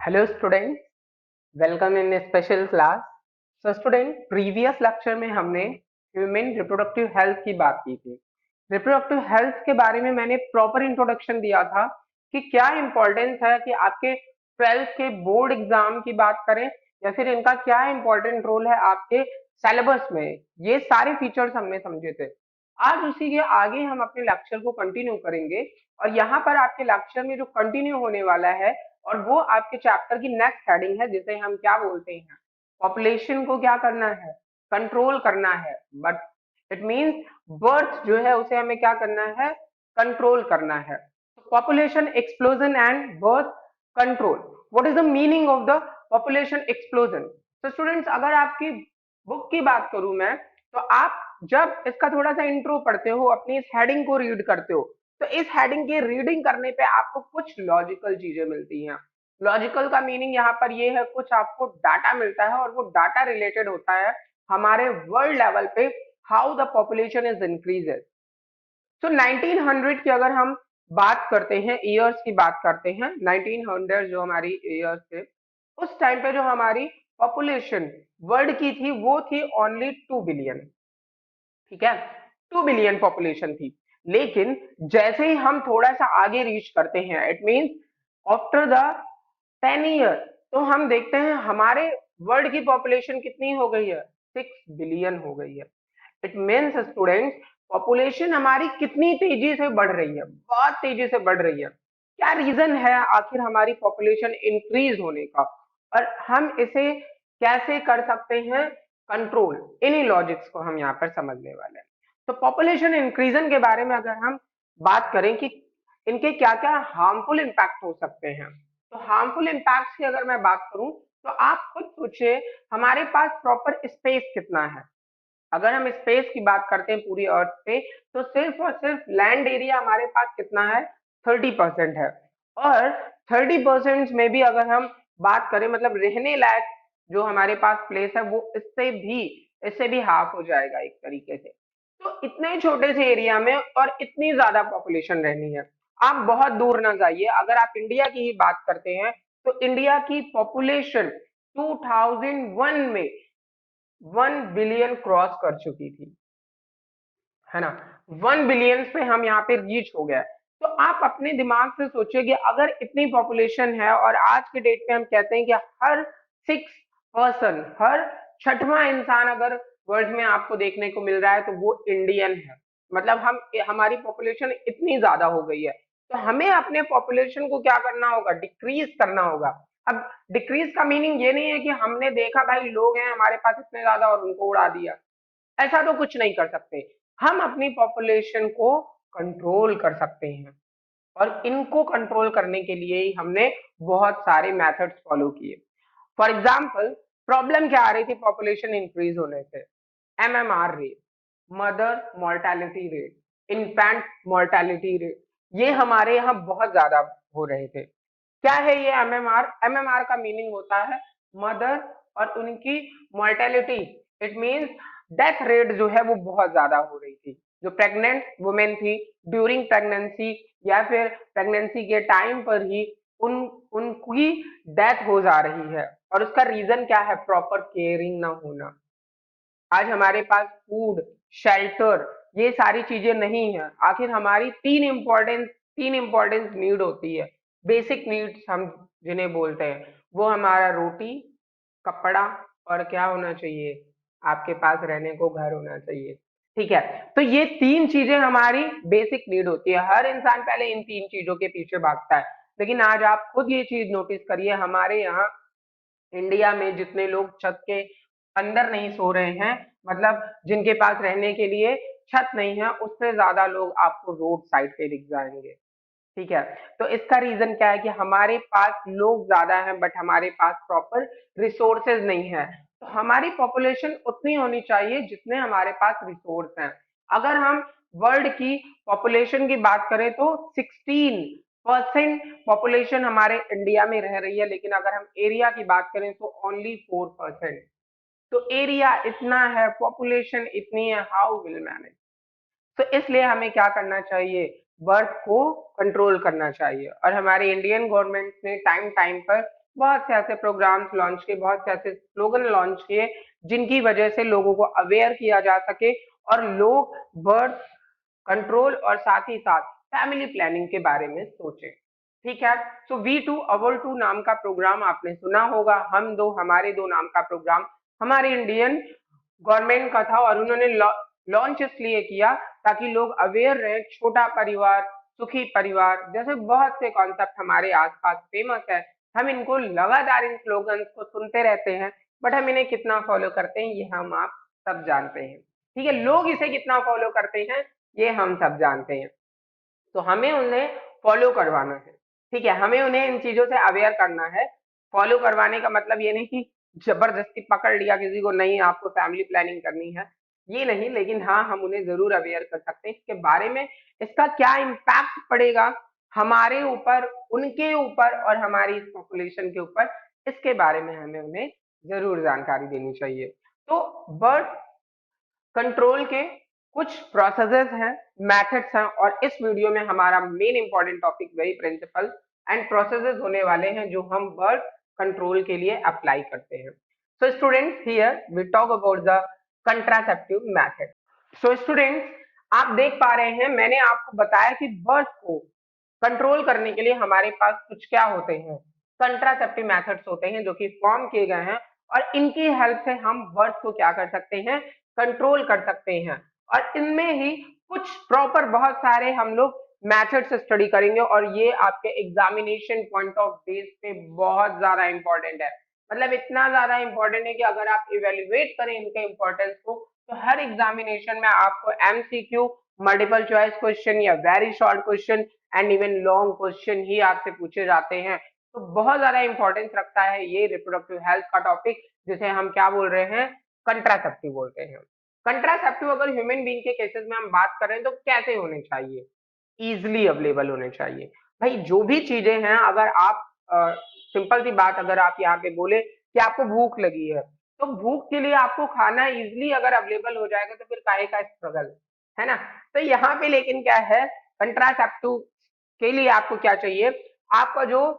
Hello student, welcome in special class. So student, previous lecture में हमने human reproductive health की बात की थी। रिप्रोडक्टिव हेल्थ के बारे में मैंने प्रॉपर इंट्रोडक्शन दिया था कि क्या इंपॉर्टेंस है कि आपके 12th के बोर्ड एग्जाम की बात करें या फिर इनका क्या इंपॉर्टेंट रोल है आपके सिलेबस में। ये सारे फीचर्स हमने समझे थे। आज उसी के आगे हम अपने लेक्चर को कंटिन्यू करेंगे और यहाँ पर आपके लेक्चर में जो कंटिन्यू होने वाला है और वो आपके चैप्टर की नेक्स्ट हेडिंग है, जिसे हम क्या बोलते हैं, पॉपुलेशन को क्या करना है, कंट्रोल करना है। बट इट मींस बर्थ जो है उसे हमें क्या करना है, कंट्रोल करना है। Population explosion and birth control, what is the meaning of the population explosion. तो स्टूडेंट्स, अगर आपकी बुक की बात करूं मैं, तो आप जब इसका थोड़ा सा इंट्रो पढ़ते हो, अपनी इस हेडिंग को रीड करते हो, तो इस हेडिंग की रीडिंग करने पे आपको कुछ लॉजिकल चीजें मिलती हैं। लॉजिकल का मीनिंग यहाँ पर ये है, कुछ आपको डाटा मिलता है और वो डाटा रिलेटेड होता है हमारे वर्ल्ड लेवल पे, how the population is increases. तो 1900 की अगर हम बात करते हैं, ईयर्स की बात करते हैं, 1900 जो हमारी ईयर्स थे, उस टाइम पे जो हमारी पॉपुलेशन वर्ल्ड की थी वो थी ओनली 2 बिलियन। ठीक है, 2 बिलियन पॉपुलेशन थी। लेकिन जैसे ही हम थोड़ा सा आगे रीच करते हैं, it means after the 10 year, तो हम देखते हैं हमारे वर्ल्ड की पॉपुलेशन कितनी हो गई है, 6 बिलियन हो गई है। इट मीन्स स्टूडेंट, पॉपुलेशन हमारी कितनी तेजी से बढ़ रही है, बहुत तेजी से बढ़ रही है। क्या रीजन है आखिर हमारी पॉपुलेशन इंक्रीज होने का, और हम इसे कैसे कर सकते हैं कंट्रोल, इन्हीं लॉजिक्स को हम यहाँ पर समझने वाले हैं। तो पॉपुलेशन इंक्रीजन के बारे में अगर हम बात करें कि इनके क्या क्या हार्मफुल इम्पैक्ट हो सकते हैं, तो हार्मफुल इम्पैक्ट की अगर मैं बात करूं, तो आप खुद सोचिए हमारे पास प्रॉपर स्पेस कितना है। अगर हम स्पेस की बात करते हैं पूरी अर्थ पे, तो सिर्फ और सिर्फ लैंड एरिया हमारे पास कितना है, 30% है। और 30% में भी अगर हम बात करें, मतलब रहने लायक जो हमारे पास प्लेस है, वो इससे भी हाफ हो जाएगा एक तरीके से। तो इतने छोटे से एरिया में और इतनी ज्यादा पॉपुलेशन रहनी है। आप बहुत दूर ना जाइए, अगर आप इंडिया की ही बात करते हैं, तो इंडिया की पॉपुलेशन 2001 में 1 बिलियन क्रॉस कर चुकी थी, है ना। 1 बिलियन पे हम यहाँ पे रीच हो गया। तो आप अपने दिमाग से सोचिए कि अगर इतनी पॉपुलेशन है और आज के डेट पे हम कहते हैं कि हर 6 पर्सन, हर छठवां इंसान अगर वर्ल्ड में आपको देखने को मिल रहा है, तो वो इंडियन है। मतलब हमारी पॉपुलेशन इतनी ज्यादा हो गई है, तो हमें अपने पॉपुलेशन को क्या करना होगा, डिक्रीज करना होगा। अब डिक्रीज का मीनिंग ये नहीं है कि हमने देखा भाई लोग हैं हमारे पास इतने ज्यादा और उनको उड़ा दिया, ऐसा तो कुछ नहीं कर सकते। हम अपनी पॉपुलेशन को कंट्रोल कर सकते हैं, और इनको कंट्रोल करने के लिए ही हमने बहुत सारे मेथड्स फॉलो किए। फॉर एग्जाम्पल, प्रॉब्लम क्या आ रही थी पॉपुलेशन इंक्रीज होने से, MMR rate, mother mortality rate, infant mortality rate, ये हमारे यहाँ बहुत ज्यादा हो रहे थे। क्या है ये एमएमआर? एमएमआर का मीनिंग होता है मदर और उनकी mortality. It means death rate जो है वो बहुत ज्यादा हो रही थी। जो प्रेग्नेंट वुमेन थी, ड्यूरिंग प्रेगनेंसी या फिर प्रेगनेंसी के टाइम पर ही उन उनकी डेथ हो जा रही है। और उसका रीजन क्या है? प्रॉपर केयरिंग ना होना। आज हमारे पास फूड, शेल्टर, ये सारी चीजें नहीं है। आखिर हमारी तीन इंपॉर्टेंस नीड होती है, बेसिक नीड्स हम जिन्हें बोलते हैं। वो हमारा रोटी, कपड़ा, और क्या होना चाहिए, आपके पास रहने को घर होना चाहिए। ठीक है, तो ये तीन चीजें हमारी बेसिक नीड होती है। हर इंसान पहले इन तीन चीजों के पीछे भागता है। लेकिन आज आप खुद ये चीज नोटिस करिए, हमारे यहाँ इंडिया में जितने लोग छत के अंदर नहीं सो रहे हैं, मतलब जिनके पास रहने के लिए छत नहीं है, उससे ज्यादा लोग आपको रोड साइड पे दिख जाएंगे। ठीक है, तो इसका रीजन क्या है कि हमारे पास लोग ज्यादा हैं बट हमारे पास प्रॉपर रिसोर्सेज नहीं है। तो हमारी पॉपुलेशन उतनी होनी चाहिए जितने हमारे पास रिसोर्स हैं। अगर हम वर्ल्ड की पॉपुलेशन की बात करें तो 16% पॉपुलेशन हमारे इंडिया में रह रही है, लेकिन अगर हम एरिया की बात करें तो ओनली 4%। तो एरिया इतना है, पॉपुलेशन इतनी है, हाउ विल मैनेज। तो इसलिए हमें क्या करना चाहिए, बर्थ को कंट्रोल करना चाहिए। और हमारी इंडियन गवर्नमेंट ने टाइम टाइम पर बहुत से ऐसे प्रोग्राम्स लॉन्च किए, बहुत से ऐसे स्लोगन लॉन्च किए जिनकी वजह से लोगों को अवेयर किया जा सके और लोग बर्थ कंट्रोल और साथ ही साथ फैमिली प्लानिंग के बारे में सोचें। ठीक है, so we to our two नाम का प्रोग्राम आपने सुना होगा, हम दो हमारे दो नाम का प्रोग्राम हमारे इंडियन गवर्नमेंट का था और उन्होंने लॉन्च इसलिए किया ताकि लोग अवेयर रहे। छोटा परिवार सुखी परिवार जैसे बहुत से कॉन्सेप्ट हमारे आसपास फेमस है, हम इनको लगातार इन स्लोगन्स को सुनते रहते हैं, बट हम इन्हें कितना फॉलो करते हैं ये हम आप सब जानते हैं। ठीक है, लोग इसे कितना फॉलो करते हैं ये हम सब जानते हैं। तो हमें उन्हें फॉलो करवाना है। ठीक है, हमें उन्हें इन चीजों से अवेयर करना है। फॉलो करवाने का मतलब ये नहीं कि जबरदस्ती पकड़ लिया किसी को, नहीं आपको फैमिली प्लानिंग करनी है, ये नहीं, लेकिन हाँ हम उन्हें जरूर अवेयर कर सकते हैं इसके बारे में, इसका क्या इम्पैक्ट पड़ेगा हमारे ऊपर, उनके ऊपर और हमारी इस पॉपुलेशन के ऊपर, इसके बारे में हमें उन्हें जरूर जानकारी देनी चाहिए। तो बर्थ कंट्रोल के कुछ प्रोसेसेस हैं, मेथड्स हैं, और इस वीडियो में हमारा मेन इंपॉर्टेंट टॉपिक वही प्रिंसिपल एंड प्रोसेसेस होने वाले हैं जो हम बर्थ कंट्रोल के लिए अप्लाई करते हैं। So students, here we talk about the contraceptive method. So students, आप देख पा रहे हैं मैंने आपको बताया कि बर्थ को कंट्रोल करने के लिए हमारे पास कुछ क्या होते हैं, कंट्रासेप्टिव मेथड्स होते हैं जो कि फॉर्म किए गए हैं, और इनकी हेल्प से हम बर्थ को क्या कर सकते हैं, कंट्रोल कर सकते हैं। और इनमें ही कुछ प्रॉपर बहुत सारे हम लोग मेथड्स स्टडी करेंगे, और ये आपके एग्जामिनेशन पॉइंट ऑफ बेस पे बहुत ज्यादा इंपॉर्टेंट है। मतलब इतना ज्यादा इंपॉर्टेंट है कि अगर आप इवेल्युएट करें इनके इंपॉर्टेंस को, तो हर एग्जामिनेशन में आपको एमसीक्यू, मल्टीपल चॉइस क्वेश्चन या very short question and even long question ही आपसे पूछे जाते हैं। तो बहुत ज्यादा इंपॉर्टेंस रखता है ये रिप्रोडक्टिव हेल्थ का टॉपिक, जिसे हम क्या बोल रहे हैं, कंट्रासेप्टिव बोलते हैं। कंट्रासेप्टिव अगर ह्यूमन बीइंग के केसेस में हम बात करें तो कैसे होने चाहिए, इजिली अवेलेबल होने चाहिए। भाई जो भी चीजें हैं, अगर आप सिंपल सी बात, अगर आप यहाँ पे बोले कि आपको भूख लगी है, तो भूख के लिए आपको खाना इजिली अगर अवेलेबल हो जाएगा तो फिर काहे का स्ट्रगल, है ना। तो यहाँ पे लेकिन क्या है, कंट्रासेप्टिव के लिए आपको क्या चाहिए, आपका जो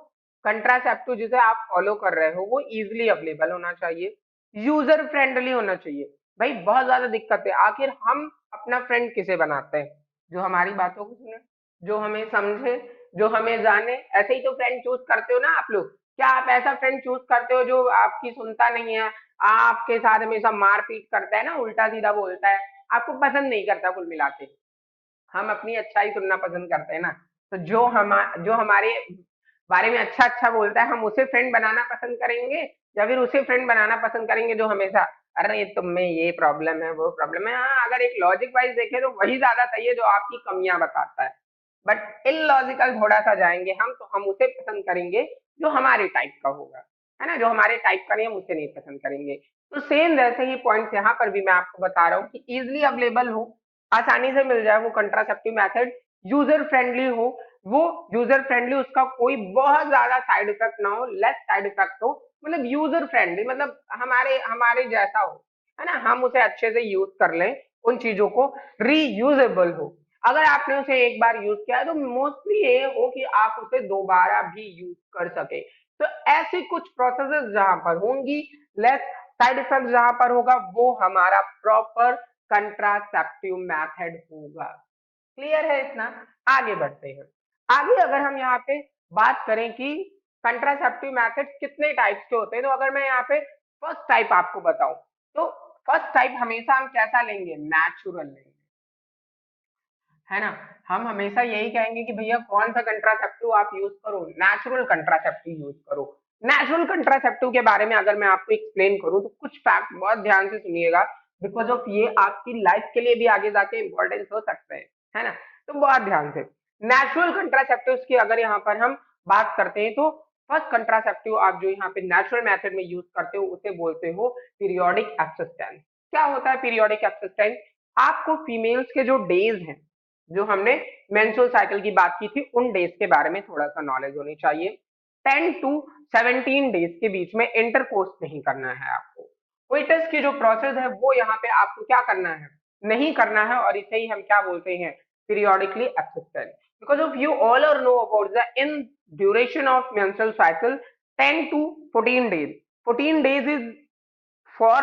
कंट्रासेप्टिव जिसे आप फॉलो कर रहे हो वो इजिली अवेलेबल होना चाहिए, यूजर फ्रेंडली होना चाहिए। भाई बहुत ज्यादा दिक्कत है, आखिर हम अपना फ्रेंड किसे बनाते हैं, जो हमारी बातों को सुने, जो हमें समझे, जो हमें जाने, ऐसे ही तो फ्रेंड चूज करते हो ना आप लोग। क्या आप ऐसा फ्रेंड चूज करते हो जो आपकी सुनता नहीं है, आपके साथ हमेशा मारपीट करता है ना, उल्टा सीधा बोलता है, आपको पसंद नहीं करता कुल मिला के। हम अपनी अच्छाई सुनना पसंद करते हैं ना। तो जो हमारे बारे में अच्छा अच्छा बोलता है, हम उसे फ्रेंड बनाना पसंद करेंगे, या फिर उसे फ्रेंड बनाना पसंद करेंगे जो हमेशा अरे तुम में ये प्रॉब्लम है वो प्रॉब्लम है। हाँ, अगर एक लॉजिक वाइज देखें तो वही ज्यादा सही है जो आपकी कमियां बताता है, बट इलॉजिकल थोड़ा सा जाएंगे हम, तो हम उसे पसंद करेंगे जो हमारे टाइप का होगा, है ना। जो हमारे टाइप का नहीं, हम उसे नहीं पसंद करेंगे। तो सेम वैसे ही पॉइंट्स यहाँ पर भी मैं आपको बता रहा हूँ कि इजिली अवेलेबल हो, आसानी से मिल जाए वो कंट्रासेप्टिव मेथड, यूजर फ्रेंडली हो, वो यूजर फ्रेंडली, उसका कोई बहुत ज्यादा साइड इफेक्ट ना हो, लेस साइड इफेक्ट हो, मतलब यूजर फ्रेंडली, मतलब हमारे हमारे जैसा हो, है ना, हम उसे अच्छे से यूज कर लें, उन चीजों को रीयूजेबल हो। अगर आपने उसे एक बार यूज किया है तो मोस्टली ये हो कि आप उसे दोबारा भी यूज कर सके। तो ऐसी कुछ प्रोसेसेस जहां पर होंगी, लेस साइड इफेक्ट जहां पर होगा, वो हमारा प्रॉपर कंट्रासेप्टिव मेथड होगा। क्लियर है इतना। आगे बढ़ते हैं। आगे अगर हम यहाँ पे बात करें कि कंट्रासेप्टिव मेथड कितने टाइप्स के होते हैं, तो अगर मैं यहाँ पे फर्स्ट टाइप आपको बताऊं, तो फर्स्ट टाइप हमेशा हम कैसा लेंगे, नेचुरल लेंगे, है ना। हम हमेशा यही कहेंगे कि भैया कौन सा कंट्रासेप्टिव आप यूज करो, नेचुरल कंट्रासेप्टिव यूज करो। नेचुरल कंट्रासेप्टिव के बारे में अगर मैं आपको एक्सप्लेन करूं तो कुछ फैक्ट बहुत ध्यान से सुनिएगा, बिकॉज ऑफ ये आपकी लाइफ के लिए भी आगे जाके इंपॉर्टेंस हो सकते हैं, है ना। तो बहुत ध्यान से, नेचुरल कंट्रासेप्टिव की अगर यहाँ पर हम बात करते हैं, तो फर्स्ट कंट्रासेप्टिव आप जो यहाँ पे नेचुरल मेथड में यूज करते हो उसे बोलते हो पीरियोडिक असिस्टेंस। क्या होता है पीरियोडिक असिस्टेंस, आपको फीमेल्स के जो डेज हैं, जो हमने मेंस्ट्रुअल साइकिल की बात की थी, उन डेज के बारे में थोड़ा सा नॉलेज होनी चाहिए। 10 टू 17 डेज के बीच में इंटरकोर्स नहीं करना है आपको। कोइटस की जो प्रोसेस है वो यहाँ पे आपको क्या करना है, नहीं करना है, और इसे ही हम क्या बोलते हैं, periodically assistant. Because of you all are know about the in duration of menstrual cycle, 10 to 14 days. 14 days is for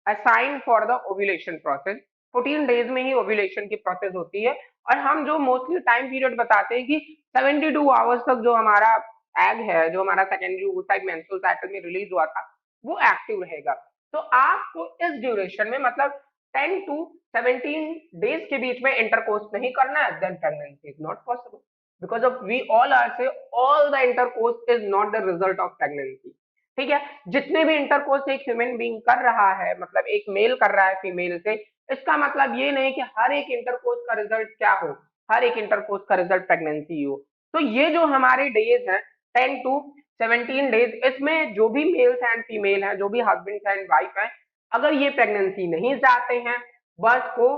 assign for the ovulation process. 14 days में ही ओव्यूलेशन की प्रोसेस होती है। और हम जो मोस्टली टाइम पीरियड बताते हैं कि 72 आवर्स तक जो हमारा एग है, जो हमारा सेकेंडरी oocyte मेंस्ट्रुअल साइकिल में रिलीज हुआ था, वो एक्टिव रहेगा। तो आपको इस ड्यूरेशन में मतलब 10 टू 17 डेज के बीच में इंटरकोर्स नहीं करना है, then pregnancy is not possible, because of we all are से all the intercourse is not the result of pregnancy. ठीक है, जितने भी इंटरकोर्स एक ह्यूमन बीइंग कर रहा है, मतलब एक मेल कर रहा है फीमेल से, इसका मतलब ये नहीं कि हर एक इंटरकोर्स का रिजल्ट क्या हो, हर एक इंटरकोर्स का रिजल्ट प्रेगनेंसी हो। तो ये जो हमारे डेज हैं 10 टू 17 डेज, इसमें जो भी मेल्स एंड फीमेल हैं, जो भी हस्बैंड एंड वाइफ हैं, अगर ये प्रेगनेंसी नहीं चाहते हैं, बर्थ को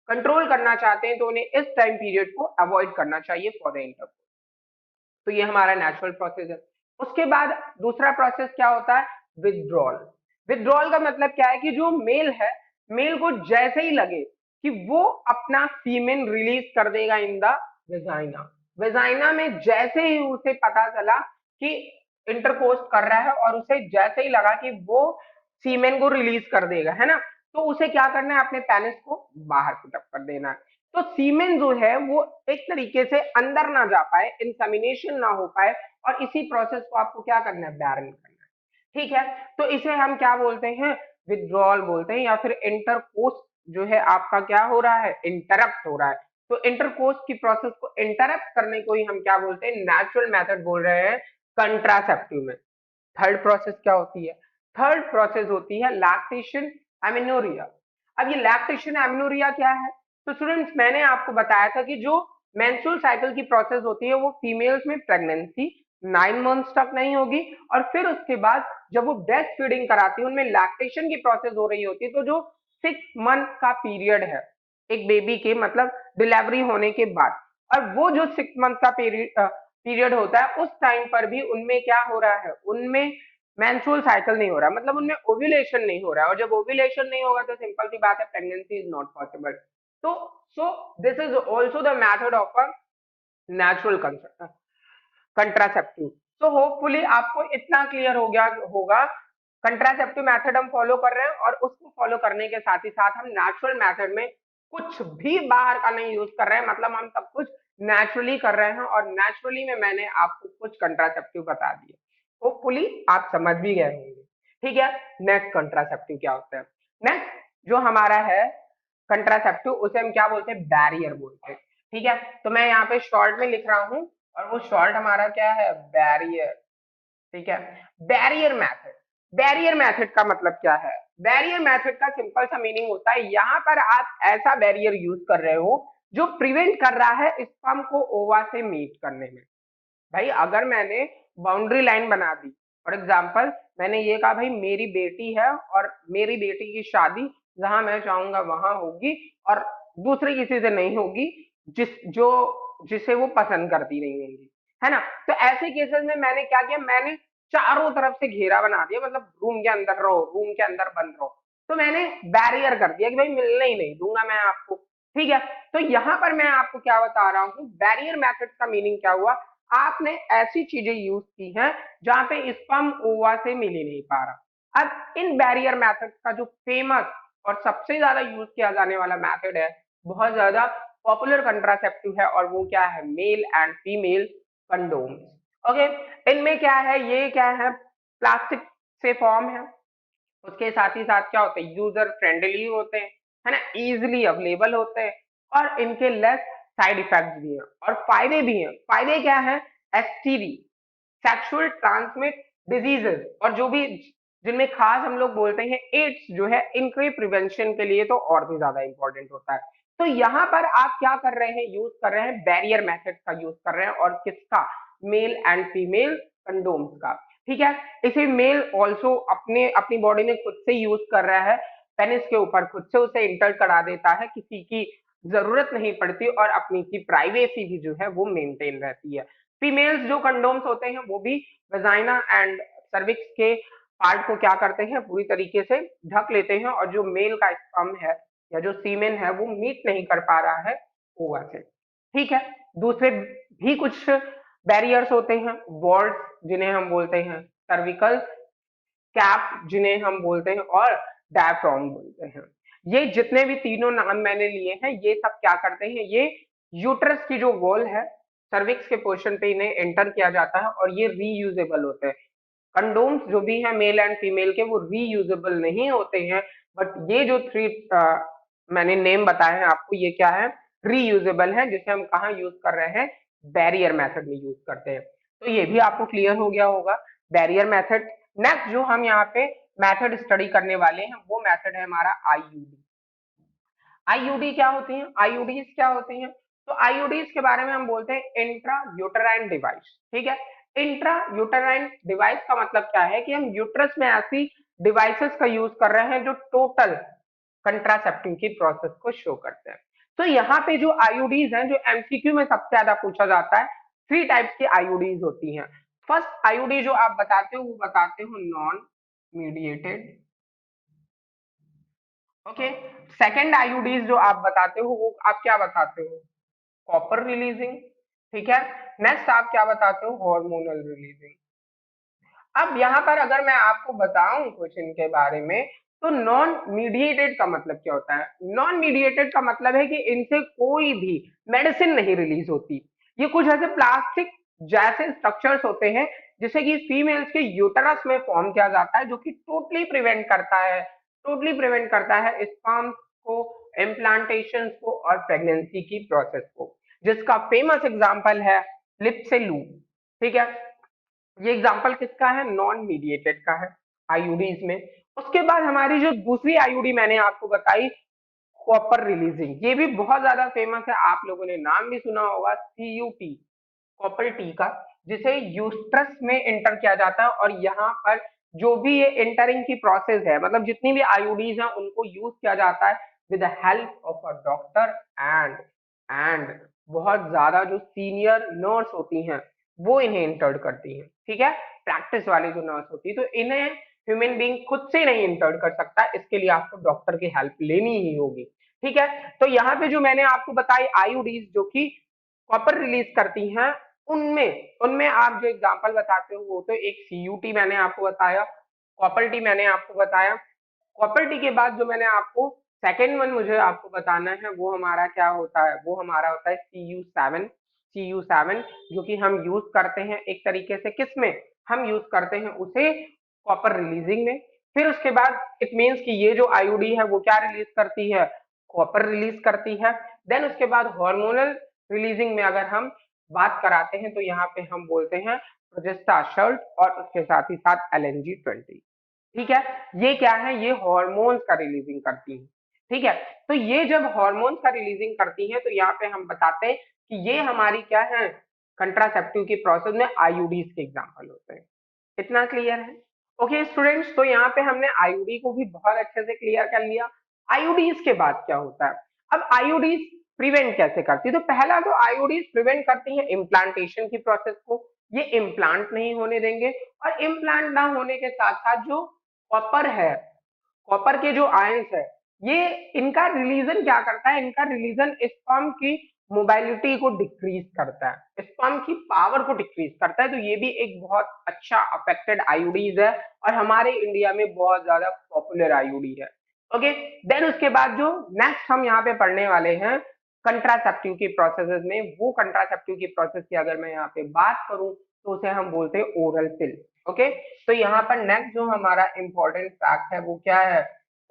कंट्रोल करना चाहते हैं, तो उन्हें इस टाइम पीरियड को अवॉइड करना चाहिए फॉर द इंटरकोर्स। तो ये हमारा नेचुरल प्रोसेस है। उसके बाद दूसरा प्रोसेस क्या होता है, विथड्रॉल। विथड्रॉल का मतलब क्या है कि जो मेल है, मेल को जैसे ही लगे कि वो अपना सीमेन रिलीज कर देगा इन द वेजाइना, वेजाइना में जैसे ही उसे पता चला कि इंटरकोर्स कर रहा है और उसे जैसे ही लगा कि वो सीमेन को रिलीज कर देगा, है ना, तो उसे क्या करना है, अपने पेनिस को बाहर पुटअप कर देना है। तो सीमेन जो है वो एक तरीके से अंदर ना जा पाए, इंसेमिनेशन ना हो पाए, और इसी प्रोसेस को आपको क्या करना है, बैरन करना है। ठीक है, तो इसे हम क्या बोलते हैं, विथड्रॉल बोलते हैं, या फिर इंटरकोर्स जो है आपका क्या हो रहा है, इंटरप्ट हो रहा है। तो इंटरकोर्स की प्रोसेस को इंटरप्ट करने को ही हम क्या बोलते हैं, नेचुरल मेथड बोल रहे हैं कंट्रासेप्टिव में। थर्ड प्रोसेस क्या होती है, थर्ड प्रोसेस होती है लैक्टेशन एमिनोरिया। अब ये लैक्टेशन एमिनोरिया क्या है, तो स्टूडेंट्स मैंने आपको बताया था कि जो मेंस्ट्रुअल साइकिल की प्रोसेस होती है वो फीमेल्स में प्रेगनेंसी 9 मंथ्स तक नहीं होगी, और फिर उसके बाद जब वो ब्रेस्ट फीडिंग कराती है, उनमें लैक्टेशन की प्रोसेस हो रही होती है, तो जो 6 मंथ का पीरियड है एक बेबी के, मतलब डिलीवरी होने के बाद, और वो जो 6 मंथ का पीरियड होता है, उस टाइम पर भी उनमें क्या हो रहा है, उनमें मेंस्ट्रुअल साइकिल नहीं हो रहा, मतलब उनमें ओव्यूलेशन नहीं हो रहा है, और जब ओव्यूलेशन नहीं होगा तो सिंपल सी बात है, प्रेगनेंसी इज नॉट पॉसिबल। तो so this is also the method of a natural contraceptive. तो होपफुली आपको इतना क्लियर हो गया होगा, कंट्रासेप्टिव मेथड हम फॉलो कर रहे हैं, और उसको फॉलो करने के साथ ही साथ हम नेचुरल मेथड में कुछ भी बाहर का नहीं यूज कर रहे हैं, मतलब हम सब कुछ नेचुरली कर रहे हैं, और नेचुरली में मैंने आपको कुछ कंट्रासेप्टिव बता दिए। होपफुली आप समझ भी गए होंगे। ठीक है, नेक्स्ट कंट्रासेप्टिव क्या होता है, नेक्स्ट जो हमारा है कंट्रासेप्टिव, उसे हम क्या बोलते हैं, बैरियर बोलते हैं। ठीक है, तो मैं यहाँ पे शॉर्ट में लिख रहा हूँ, और वो शॉर्ट हमारा क्या है, बैरियर। ठीक है, बैरियर मेथड। बैरियर मेथड का मतलब क्या है, बैरियर मेथड का सिंपल सा मीनिंग होता है, यहाँ पर आप ऐसा बैरियर यूज कर रहे हो जो प्रिवेंट कर रहा है स्पर्म को ओवा से मीट करने में। भाई अगर मैंने बाउंड्री लाइन बना दी, फॉर एग्जाम्पल मैंने ये कहा भाई मेरी बेटी है, और मेरी बेटी की शादी जहां मैं चाहूंगा वहां होगी, और दूसरे किसी से नहीं होगी जिसे वो पसंद करती नहीं होंगी, है ना। तो ऐसे केसेस में मैंने क्या किया, मैंने चारों तरफ से घेरा बना दिया, मतलब रूम के अंदर रहो, रूम के अंदर बंद रहो, तो मैंने बैरियर कर दिया कि भाई मिलने ही नहीं दूंगा मैं आपको। ठीक है, तो यहाँ पर मैं आपको क्या बता रहा हूँ, बैरियर मेथड का मीनिंग क्या हुआ, आपने ऐसी चीजें यूज की हैं जहां पे स्पर्म ओवा से मिल ही नहीं पा रहा। अब इन बैरियर मेथड का जो फेमस और सबसे ज्यादा यूज किया जाने वाला मेथड है, बहुत ज्यादा पॉपुलर कंट्रासेप्टिव है, और वो क्या है, male and female condom. Okay, इनमें क्या है, ये क्या है, प्लास्टिक से फॉर्म है, उसके साथ ही साथ क्या होते हैं, यूजर फ्रेंडली होते हैं, है ना, इजिली अवेलेबल होते हैं, और इनके लेस साइड इफेक्ट्स भी हैं, और फायदे भी हैं। फायदे क्या है, एसटीडी, सेक्सुअल ट्रांसमिट डिजीजेस, और जो भी जिनमें खास हम लोग बोलते हैं एड्स जो है, इनके प्रिवेंशन के लिए तो और भी ज्यादा इंपॉर्टेंट होता है। तो यहाँ पर आप क्या कर रहे हैं, यूज कर रहे हैं बैरियर मेथड का यूज कर रहे हैं, और किसका, मेल एंड फीमेल कंडोम्स का। ठीक है, इसे मेल ऑल्सो अपने अपनी बॉडी में खुद से यूज कर रहा है, पेनिस के ऊपर खुद से उसे इंटर करा देता है, किसी की जरूरत नहीं पड़ती, और अपनी की प्राइवेसी भी जो है वो मेंटेन रहती है। फीमेल्स जो कंडोम्स होते हैं वो भी वेजाइना एंड सर्विक्स के पार्ट को क्या करते हैं, पूरी तरीके से ढक लेते हैं, और जो मेल का स्पर्म है या जो सीमेन है वो मीट नहीं कर पा रहा है ओवा से। ठीक है, दूसरे भी कुछ बैरियर्स होते हैं, वॉल्स जिन्हें हम बोलते हैं, सर्विकल कैप जिन्हें हम बोलते हैं और डायफ्राम बोलते हैं। ये जितने भी तीनों नाम मैंने लिए हैं ये सब क्या करते हैं, ये यूट्रस की जो वॉल है सर्विक्स के पोर्शन पे इन्हें एंटर किया जाता है और ये रीयूजेबल होते हैं। कंडोम्स जो भी है मेल एंड फीमेल के वो रीयूजेबल नहीं होते हैं, बट ये जो थ्री मैंने नेम बताए हैं आपको ये क्या है, रीयूजेबल है, जिसे हम कहाँ यूज कर रहे हैं, बैरियर मेथड में यूज करते हैं। तो ये भी आपको क्लियर हो गया होगा बैरियर मेथड। नेक्स्ट जो हम यहाँ पे मेथड स्टडी करने वाले हैं वो मेथड है हमारा आईयूडी। आईयूडी क्या होती है, आईयूडीज क्या होती हैं, तो आईयूडीज के बारे में हम बोलते हैं इंट्रा यूटेराइन डिवाइस। ठीक है, इंट्रा यूटेराइन डिवाइस का मतलब क्या है कि हम यूट्रस में ऐसी डिवाइसेस का यूज कर रहे हैं जो टोटल कंट्रासेप्टिव की प्रोसेस को शो करते हैं। तो यहाँ पे जो आईयूडीज हैं जो एमसीक्यू में सबसे ज्यादा पूछा जाता है, थ्री टाइप्स की आईयूडीज होती हैं। फर्स्ट आईयूडी जो आप बताते हो वो बताते हो non mediated. Okay, second IUDs जो आप बताते हो वो आप क्या बताते हो, कॉपर रिलीजिंग। ठीक है, नेक्स्ट आप क्या बताते हो, हार्मोनल रिलीजिंग। अब यहाँ पर अगर मैं आपको बताऊं कुछ इनके बारे में, तो नॉन मीडिएटेड का मतलब क्या होता है, नॉन मीडिएटेड का मतलब है कि इनसे कोई भी मेडिसिन नहीं रिलीज होती। ये कुछ ऐसे प्लास्टिक जैसे स्ट्रक्चर्स होते हैं जिसे कि फीमेल्स के यूटेरस में फॉर्म किया जाता है, जो कि टोटली प्रिवेंट करता है स्पर्म को, इम्प्लांटेशन को और प्रेगनेंसी की प्रोसेस को, जिसका फेमस एग्जांपल है लिप्सेलू। ठीक है, ये एग्जांपल किसका है, नॉन मीडिएटेड का है आईयूडीज में। उसके बाद हमारी जो दूसरी आईयूडी मैंने आपको बताई कॉपर रिलीजिंग, ये भी बहुत ज्यादा फेमस है, आप लोगों ने नाम भी सुना होगा, सीयूटी, कॉपर टी का, जिसे यूस्ट्रस में एंटर किया जाता है। और यहाँ पर जो भी ये एंटरिंग की प्रोसेस है, मतलब जितनी भी आईयूडीज हैं उनको यूज किया जाता है with the help of a doctor and बहुत ज्यादा जो सीनियर नर्स होती हैं वो इन्हें इंटर्ड करती हैं। ठीक है, प्रैक्टिस वाली जो नर्स होती है, तो इन्हें ह्यूमन बीइंग खुद से नहीं इंटर्ड कर सकता, इसके लिए आपको डॉक्टर की हेल्प लेनी ही होगी। ठीक है, तो यहाँ पे जो मैंने आपको बताई आईयूडीज जो कि कॉपर रिलीज करती हैं, उनमें उनमें आप जो एग्जांपल बताते हो वो तो एक सीयूटी मैंने आपको बताया, कॉपर टी मैंने आपको बताया। कॉपर टी के बाद जो मैंने आपको सेकेंड वन मुझे आपको बताना है वो हमारा क्या होता है, वो हमारा होता है CU7 जो कि हम यूज करते हैं एक तरीके से किसमें, हम यूज करते हैं उसे कॉपर रिलीजिंग में। फिर उसके बाद इट मीन्स कि ये जो आईयूडी है वो क्या रिलीज करती है, कॉपर रिलीज करती है। देन उसके बाद हार्मोनल रिलीजिंग में अगर हम बात कराते हैं तो यहाँ पे हम बोलते हैं प्रोजेस्टासोल और उसके साथ ही साथ LNG-20। ठीक है, ये क्या है, ये हॉर्मोन्स का रिलीजिंग करती है। ठीक है, तो ये जब हॉर्मोन्स का रिलीजिंग करती है तो यहाँ पे हम बताते हैं कि ये हमारी क्या है, कंट्रासेप्टिव की प्रोसेस में आईयूडीज के एग्जांपल होते हैं। इतना क्लियर है। ओके स्टूडेंट्स, तो यहाँ पे हमने आईयूडी को भी बहुत अच्छे से क्लियर कर लिया। आईयूडीज के बाद क्या होता है, अब आईयूडीज प्रिवेंट कैसे करती है, तो पहला तो आईयूडीज प्रिवेंट करती है इम्प्लांटेशन की प्रोसेस को, ये इम्प्लांट नहीं होने देंगे। और इम्प्लांट ना होने के साथ साथ जो कॉपर है, कॉपर के जो आयंस है, ये इनका रिलीजन क्या करता है, इनका रिलीजन स्पर्म की मोबाइलिटी को डिक्रीज करता है, स्पर्म की पावर को डिक्रीज करता है। तो ये भी एक बहुत अच्छा अफेक्टेड आईयूडीज है और हमारे इंडिया में बहुत ज्यादा पॉपुलर आईयूडी है। ओके, देन उसके बाद जो नेक्स्ट हम यहाँ पे पढ़ने वाले हैं कंट्रासेप्टिव की प्रोसेसेस में, वो कंट्रासेप्टिव की प्रोसेस की अगर मैं यहाँ पे बात करूं तो उसे हम बोलते हैं ओरल पिल। ओके, तो यहाँ पर नेक्स्ट जो हमारा इंपॉर्टेंट फैक्ट है वो क्या है,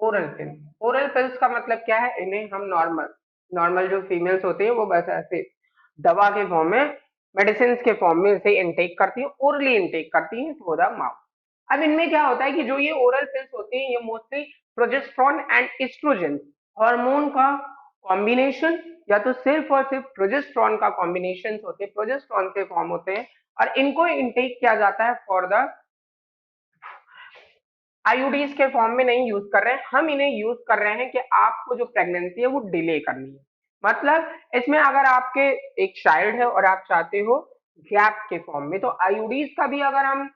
ओरल पिल। ओरल पिल्स का मतलब क्या है, इन्हें हम नॉर्मल नॉर्मल जो फीमेल्स होती हैं वो बस ऐसे दवा के फॉर्म में, मेडिसिन के फॉर्म में इसे इनटेक करती है, ओरली इनटेक करती है थ्रू द माउथ। अब इनमें क्या होता है कि जो ये ओरल पिल्स होती हैं ये mostly progesterone and oestrogen hormone का कॉम्बिनेशन, या तो सिर्फ और सिर्फ प्रोजेस्टेरोन का कॉम्बिनेशन होते हैं, प्रोजेस्टेरोन से फॉर्म होते हैं और इनको इंटेक किया जाता है फॉर द आईयूडीज के फॉर्म में नहीं यूज कर रहे हैं, हम इन्हें यूज कर रहे हैं कि आपको जो प्रेगनेंसी है वो डिले करनी है। मतलब इसमें अगर आपके एक चाइल्ड है और आप चाहते हो गैप के फॉर्म में, तो आईयूडीज का भी अगर हम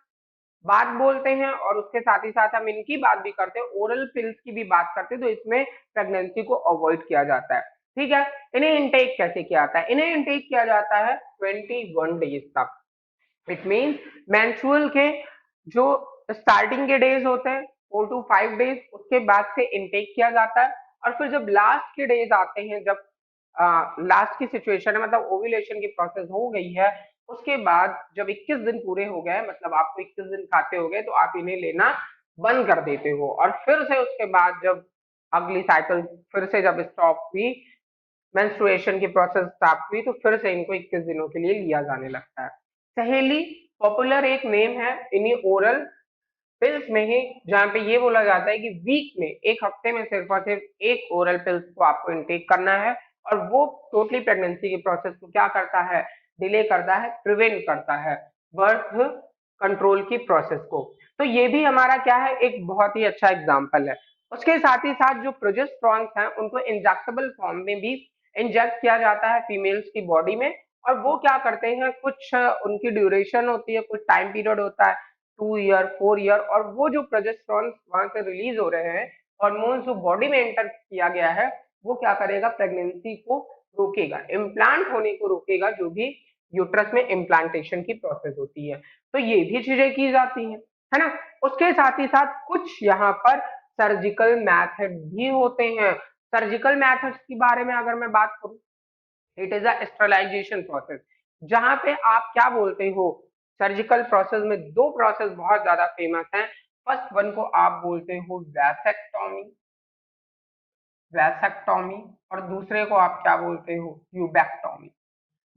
बात बोलते हैं और उसके साथ ही साथ हम इनकी बात भी करते हैं, ओरल पिल्स की भी बात करते हैं, तो इसमें प्रेगनेंसी को अवॉइड किया जाता है। ठीक है, इन्हें इनटेक कैसे किया जाता है, इन्हें इनटेक किया जाता है 21 डेज तक। इट मीन्स मेंस्ट्रुअल के जो स्टार्टिंग के डेज होते हैं 4 to 5 डेज, उसके बाद से इनटेक किया जाता है। और फिर जब लास्ट के डेज आते हैं, जब लास्ट की सिचुएशन है, मतलब ओव्यूलेशन की प्रोसेस हो गई है, उसके बाद जब 21 दिन पूरे हो गए, मतलब आपको 21 दिन खाते हो गए, तो आप इन्हें लेना बंद कर देते हो। और फिर से उसके बाद जब अगली साइकिल फिर से जब स्टॉप हुई, मेंस्ट्रुएशन की प्रोसेस स्टार्ट हुई, तो फिर से इनको 21 दिनों के लिए लिया जाने लगता है। सहेली पॉपुलर एक नेम है इन्हीं ओरल पिल्स में ही, जहाँ पे ये बोला जाता है कि वीक में, एक हफ्ते में सिर्फ और सिर्फ एक ओरल पिल्स को आपको इनटेक करना है। और वो टोटली प्रेगनेंसी की प्रोसेस को क्या करता है, डिले करता है, प्रिवेंट करता है बर्थ कंट्रोल की प्रोसेस को। तो ये भी हमारा क्या है, एक बहुत ही अच्छा एग्जाम्पल है। उसके साथ ही साथ जो प्रोजेस्टेरॉन्स हैं उनको इंजेक्टेबल फॉर्म में भी इंजेक्ट किया जाता है फीमेल्स की बॉडी में। और वो क्या करते हैं, कुछ उनकी ड्यूरेशन होती है, कुछ टाइम पीरियड होता है, 2 ईयर 4 ईयर। और वो जो प्रोजेस्टेरॉन वहां से रिलीज हो रहे हैं, हॉर्मोन्स जो बॉडी में एंटर किया गया है, वो क्या करेगा, प्रेगनेंसी को रोकेगा, इम्प्लांट होने को रोकेगा, जो भी यूट्रस में इम्प्लांटेशन की प्रोसेस होती है। तो ये भी चीजें की जाती हैं, है ना। उसके साथ ही साथ कुछ यहाँ पर सर्जिकल मैथड भी होते हैं। सर्जिकल मैथड्स के बारे में अगर मैं बात करूं, it is a sterilisation process, जहां पे आप क्या बोलते हो, सर्जिकल प्रोसेस में दो प्रोसेस बहुत ज्यादा फेमस हैं। फर्स्ट वन को आप बोलते हो वैसेक्टोमी, वैसेक्टोमी, और दूसरे को आप क्या बोलते हो, ट्यूबेक्टोमी।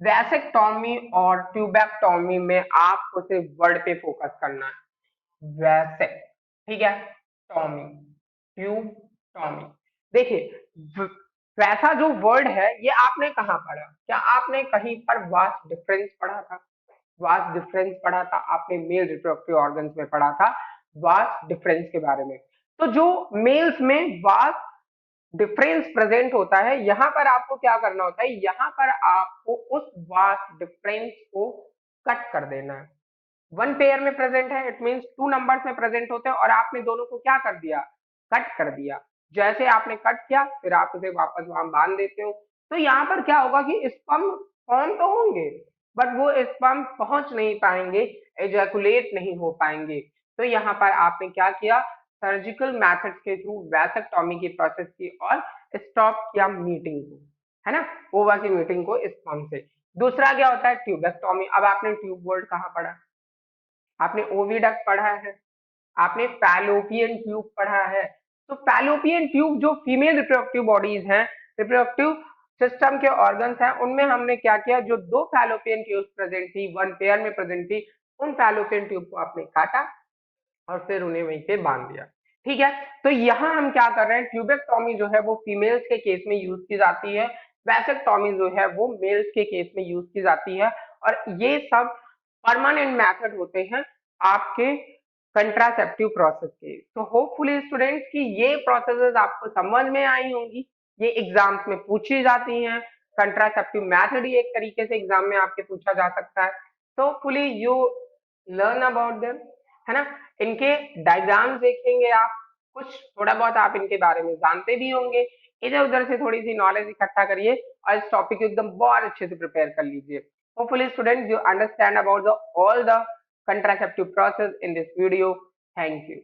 वैसेक्टोमी और ट्यूबेक्टोमी में आपको सिर्फ वर्ड पे फोकस करना है, वैसेक, ठीक है, टॉमी, ट्यूब टॉमी। देखिए, वैसा जो वर्ड है ये आपने कहाँ पढ़ा, क्या आपने कहीं पर वास्ट डिफरेंस पढ़ा था, वास्ट डिफरेंस पढ़ा था आपने, मेल रिप्रोडक्टिव ऑर्गन्स में पढ़ा था वास्ट डिफरेंस के बारे में। तो जो मेल्स में वास्ट डिफरेंस प्रेजेंट होता है, यहाँ पर आपको क्या करना होता है, यहाँ पर आपको उस वास्ट डिफरेंस को कट कर देना है। वन पेयर में प्रेजेंट है, इट मींस 2 नंबर्स में प्रेजेंट होते हैं, और आपने दोनों को क्या कर दिया, कट कर दिया। जैसे आपने कट किया, फिर आप उसे वापस वहां बांध देते हो, तो यहाँ पर क्या होगा कि स्पर्म फॉर्म तो होंगे, बट वो स्पर्म पहुंच नहीं पाएंगे, एजैकुलेट नहीं हो पाएंगे। तो यहाँ पर आपने क्या किया, सर्जिकल मेथड्स के थ्रू वैसेक्टोमी की प्रोसेस की और स्टॉप किया मीटिंग को, है ना, ओवा की मीटिंग को स्पर्म से। दूसरा क्या होता है, ट्यूबेक्टोमी। अब आपने ट्यूब वर्ड कहाँ पढ़ा, आपने ओविडक्ट पढ़ा है, आपने फैलोपियन ट्यूब पढ़ा है। तो फैलोपियन ट्यूब जो फीमेल रिप्रोडक्टिव बॉडीज हैं, रिप्रोडक्टिव सिस्टम के ऑर्गन्स हैं, उनमें हमने क्या किया, जो दो फैलोपियन ट्यूब प्रेजेंट थी, वन पेयर में प्रेजेंट थी, उन फैलोपियन ट्यूब को आपने काटा और फिर उन्हें वहीं पे बांध दिया। ठीक है, तो यहाँ हम क्या कर रहे हैं, ट्यूबेक्टोमी जो है वो फीमेल्स के केस में यूज की जाती है, वैसेक्टोमी जो है वो मेल्स के केस में यूज की जाती है। और ये सब परमानेंट मेथड होते हैं आपके कंट्रासेप्टिव प्रोसेस के। तो होपफुली स्टूडेंट्स की ये प्रोसेसेस आपको समझ में आई होंगी, ये एग्जाम्स में पूछी जाती हैं। कंट्रासेप्टिव मेथड ही एक तरीके से एग्जाम में आपके पूछा जा सकता है। तो fully you learn about them, है ना। इनके डायग्राम्स देखेंगे आप, कुछ थोड़ा बहुत आप इनके बारे में जानते भी होंगे। इधर उधर से थोड़ी सी नॉलेज इकट्ठा करिए और इस टॉपिक को एकदम बहुत अच्छे से प्रिपेयर कर लीजिए। Hopefully students you understand about the all the contraceptive process in this video. Thank you.